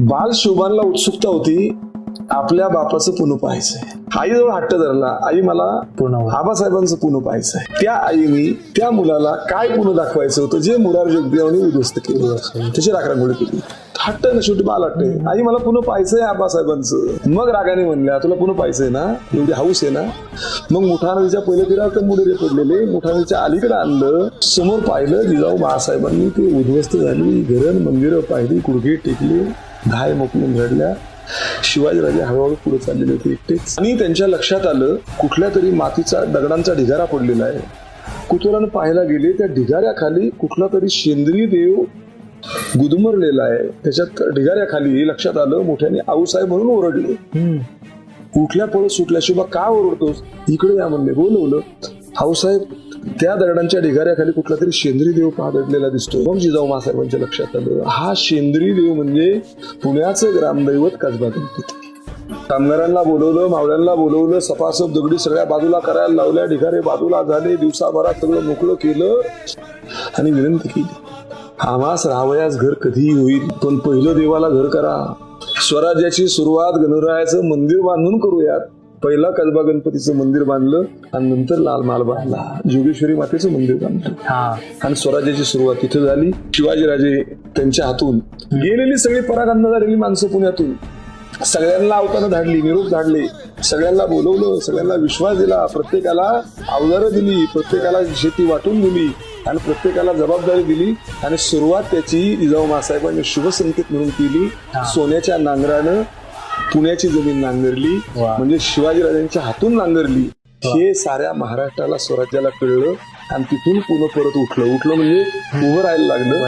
बाल शोभानला उत्सुकता होती आपल्या बापाचं पुन्हा पाहायचंय. आईजवळ हट्ट धरला, आई मला आबासाहेबांचं पुन्हा पाहायचंय. त्या आईने त्या मुलाला काय पुन्हा दाखवायचं होतं जे मुरार जगदेवाने उद्ध्वस्त केलं, त्याची राखरांगोळी केली. हट्ट ना, शेवटी बाल हट्ट आहे. आई मला पुन्हा पाहायचंय आबासाहेबांचं. मग रागाने म्हणल्या तुला पुन्हा पाहायचंय ना, एवढी हाऊस आहे ना. मग मुठा नदीच्या पहिल्या तीरावर मुडेरे पडलेले मुठा नदीच्या अलीकडे आणलं, समोर पाहिलं जिजाऊ महासाहेबांनी ते उद्ध्वस्त झाली. घरं मंदिरं पाहिली, गुडघे टेकले, धाय मोकलून घडल्या. शिवाजीराजे हळूहळू पुढे चाललेले होते एकटेच. आणि त्यांच्या लक्षात आलं कुठल्या तरी मातीचा दगडांचा ढिगारा पडलेला आहे. कुतूहलानं पाहायला गेले, त्या ढिगाऱ्याखाली कुठला तरी सेंद्रिय देव गुदमरलेला आहे. त्याच्यात ढिगाऱ्याखाली लक्षात आलं, मोठ्याने आऊसाहेब म्हणून ओरडले. कुठल्या पळत सुटल्या, शिवा का ओरडतोस, इकडे या म्हणले. बोलवलं. आऊसाहेब त्या दगडांच्या ढिगाऱ्याखाली कुठला तरी सेंद्रिय देव दडलेला दिसतोय. मग जिजाऊ महासाहेबांच्या लक्षात आलं, हा सेंद्रिय देव म्हणजे पुण्याचं ग्रामदैवत कसबा गणपती. कामगारांना बोलवलं, मावळ्यांना बोलवलं, सपासप दगडी सगळ्या बाजूला करायला लावल्या. ढिगारे बाजूला झाले. दिवसाभरात सगळं मोकळं केलं आणि विनंती केली, आम्हास राहावयास घर कधीही होईल, पण पहिलं देवाला घर करा. स्वराज्याची सुरुवात गणरायाचं मंदिर बांधून करूयात. पहिला कसबा गणपतीचं मंदिर बांधलं आणि नंतर लाल महाल बांधला, जोगेश्वरी मातेचं मंदिर बांधलं आणि स्वराज्याची सुरुवात तिथे झाली. शिवाजीराजे त्यांच्या हातून गेलेली सगळी परागंदा झालेली माणसं पुण्यातून सगळ्यांना अवतानं धाडली, निरोप धाडले, सगळ्यांना बोलवलं, सगळ्यांना विश्वास दिला, प्रत्येकाला अवजारं दिली, प्रत्येकाला शेती वाटून दिली आणि प्रत्येकाला जबाबदारी दिली. आणि सुरुवात त्याची जिजाऊ महासाहेबांनी शुभ संकेत म्हणून केली. सोन्याच्या नांगरानं पुण्याची जमीन नांगरली, म्हणजे शिवाजीराजांच्या हातून नांगरली. हे साऱ्या महाराष्ट्राला स्वराज्याला कळलं आणि तिथून पुन्हा परत उठलं म्हणजे उभं राहायला लागलं.